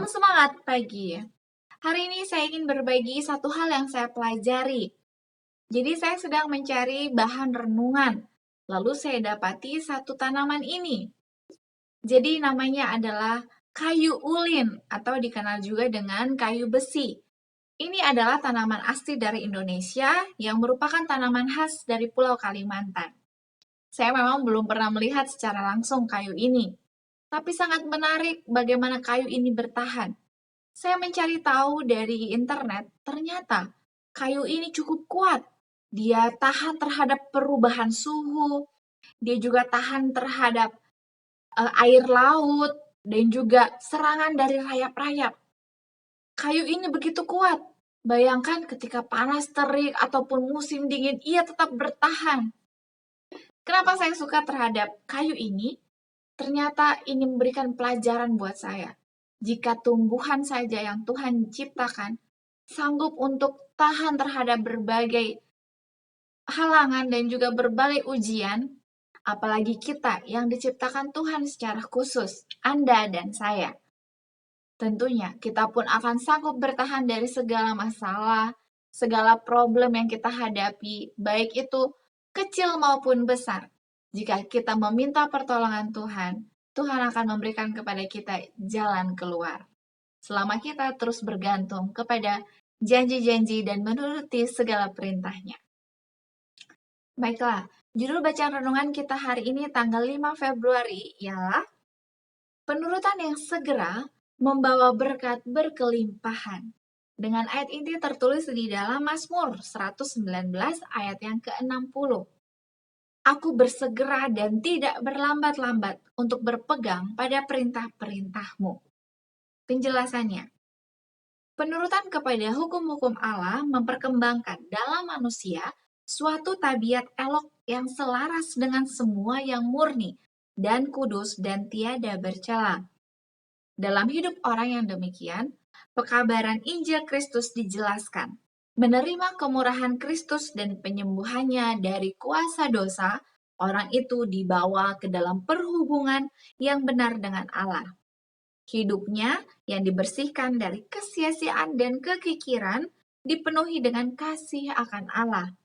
Salam semangat pagi. Hari ini saya ingin berbagi satu hal yang saya pelajari. Jadi saya sedang mencari bahan renungan. Lalu saya dapati satu tanaman ini. Jadi namanya adalah kayu ulin atau dikenal juga dengan kayu besi. Ini adalah tanaman asli dari Indonesia yang merupakan tanaman khas dari Pulau Kalimantan. Saya memang belum pernah melihat secara langsung kayu ini, tapi sangat menarik bagaimana kayu ini bertahan. Saya mencari tahu dari internet, ternyata kayu ini cukup kuat. Dia tahan terhadap perubahan suhu, dia juga tahan terhadap air laut, dan juga serangan dari rayap-rayap. Kayu ini begitu kuat. Bayangkan ketika panas terik ataupun musim dingin, ia tetap bertahan. Kenapa saya suka terhadap kayu ini? Ternyata ini memberikan pelajaran buat saya. Jika tumbuhan saja yang Tuhan ciptakan sanggup untuk tahan terhadap berbagai halangan dan juga berbagai ujian, apalagi kita yang diciptakan Tuhan secara khusus, Anda dan saya. Tentunya kita pun akan sanggup bertahan dari segala masalah, segala problem yang kita hadapi, baik itu kecil maupun besar. Jika kita meminta pertolongan Tuhan, Tuhan akan memberikan kepada kita jalan keluar. Selama kita terus bergantung kepada janji-janji dan menuruti segala perintahnya. Baiklah, judul bacaan renungan kita hari ini tanggal 5 Februari ialah penurutan yang segera membawa berkat berkelimpahan. Dengan ayat ini tertulis di dalam Mazmur 119 ayat yang ke-60. Aku bersegera dan tidak berlambat-lambat untuk berpegang pada perintah-perintahmu. Penjelasannya, penurutan kepada hukum-hukum Allah memperkembangkan dalam manusia suatu tabiat elok yang selaras dengan semua yang murni dan kudus dan tiada bercela. Dalam hidup orang yang demikian, pekabaran Injil Kristus dijelaskan. Menerima kemurahan Kristus dan penyembuhannya dari kuasa dosa, orang itu dibawa ke dalam perhubungan yang benar dengan Allah. Hidupnya yang dibersihkan dari kesia-siaan dan kekikiran dipenuhi dengan kasih akan Allah.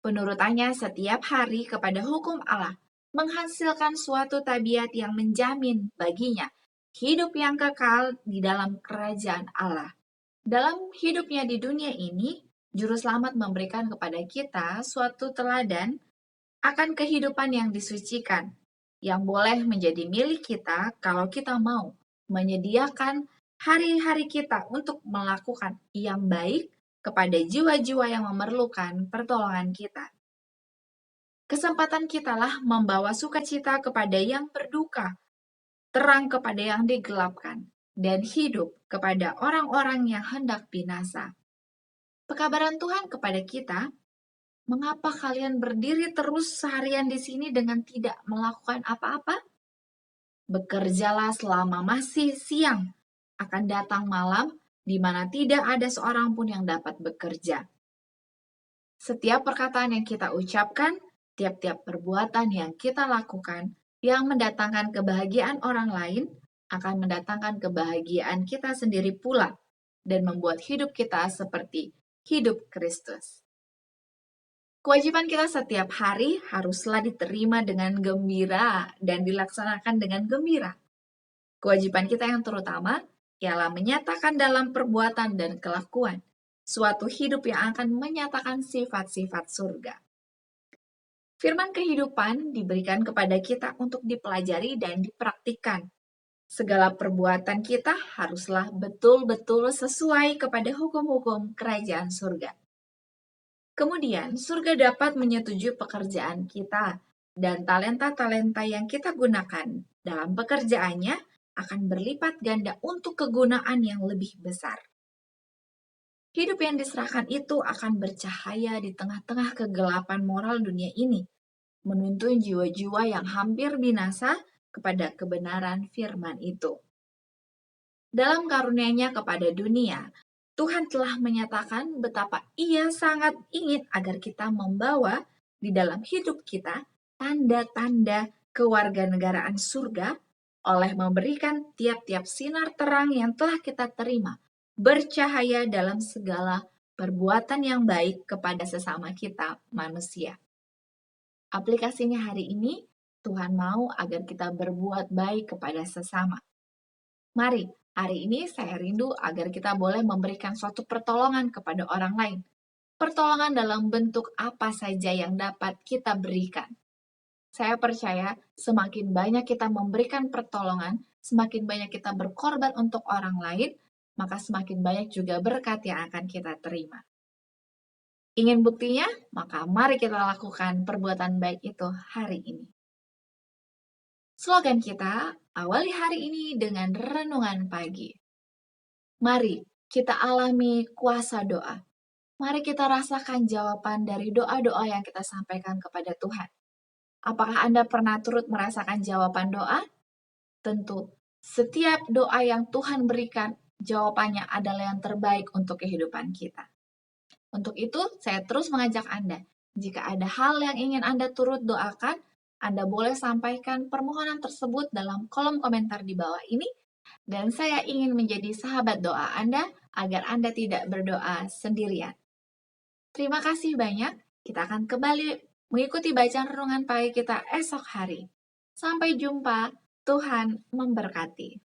Penurutannya setiap hari kepada hukum Allah menghasilkan suatu tabiat yang menjamin baginya hidup yang kekal di dalam kerajaan Allah. Dalam hidupnya di dunia ini, Juru Selamat memberikan kepada kita suatu teladan akan kehidupan yang disucikan, yang boleh menjadi milik kita kalau kita mau menyediakan hari-hari kita untuk melakukan yang baik kepada jiwa-jiwa yang memerlukan pertolongan kita. Kesempatan kitalah membawa sukacita kepada yang berduka, terang kepada yang digelapkan, dan hidup kepada orang-orang yang hendak binasa. Pekabaran Tuhan kepada kita, mengapa kalian berdiri terus seharian di sini dengan tidak melakukan apa-apa? Bekerjalah selama masih siang, akan datang malam di mana tidak ada seorang pun yang dapat bekerja. Setiap perkataan yang kita ucapkan, tiap-tiap perbuatan yang kita lakukan, yang mendatangkan kebahagiaan orang lain akan mendatangkan kebahagiaan kita sendiri pula dan membuat hidup kita seperti hidup Kristus. Kewajiban kita setiap hari haruslah diterima dengan gembira dan dilaksanakan dengan gembira. Kewajiban kita yang terutama ialah menyatakan dalam perbuatan dan kelakuan suatu hidup yang akan menyatakan sifat-sifat surga. Firman kehidupan diberikan kepada kita untuk dipelajari dan dipraktikkan. Segala perbuatan kita haruslah betul-betul sesuai kepada hukum-hukum kerajaan surga. Kemudian, surga dapat menyetujui pekerjaan kita, dan talenta-talenta yang kita gunakan dalam pekerjaannya akan berlipat ganda untuk kegunaan yang lebih besar. Hidup yang diserahkan itu akan bercahaya di tengah-tengah kegelapan moral dunia ini, menuntun jiwa-jiwa yang hampir binasa kepada kebenaran firman itu. Dalam karunia-Nya kepada dunia, Tuhan telah menyatakan betapa Ia sangat ingin agar kita membawa di dalam hidup kita tanda-tanda kewarganegaraan surga oleh memberikan tiap-tiap sinar terang yang telah kita terima, bercahaya dalam segala perbuatan yang baik kepada sesama kita manusia. Aplikasinya hari ini, Tuhan mau agar kita berbuat baik kepada sesama. Mari, hari ini saya rindu agar kita boleh memberikan suatu pertolongan kepada orang lain. Pertolongan dalam bentuk apa saja yang dapat kita berikan. Saya percaya semakin banyak kita memberikan pertolongan, semakin banyak kita berkorban untuk orang lain, maka semakin banyak juga berkat yang akan kita terima. Ingin buktinya? Maka mari kita lakukan perbuatan baik itu hari ini. Slogan kita, awali hari ini dengan renungan pagi. Mari kita alami kuasa doa. Mari kita rasakan jawaban dari doa-doa yang kita sampaikan kepada Tuhan. Apakah Anda pernah turut merasakan jawaban doa? Tentu, setiap doa yang Tuhan berikan, jawabannya adalah yang terbaik untuk kehidupan kita. Untuk itu, saya terus mengajak Anda, jika ada hal yang ingin Anda turut doakan, Anda boleh sampaikan permohonan tersebut dalam kolom komentar di bawah ini, dan saya ingin menjadi sahabat doa Anda agar Anda tidak berdoa sendirian. Terima kasih banyak, kita akan kembali mengikuti bacaan renungan pagi kita esok hari. Sampai jumpa, Tuhan memberkati.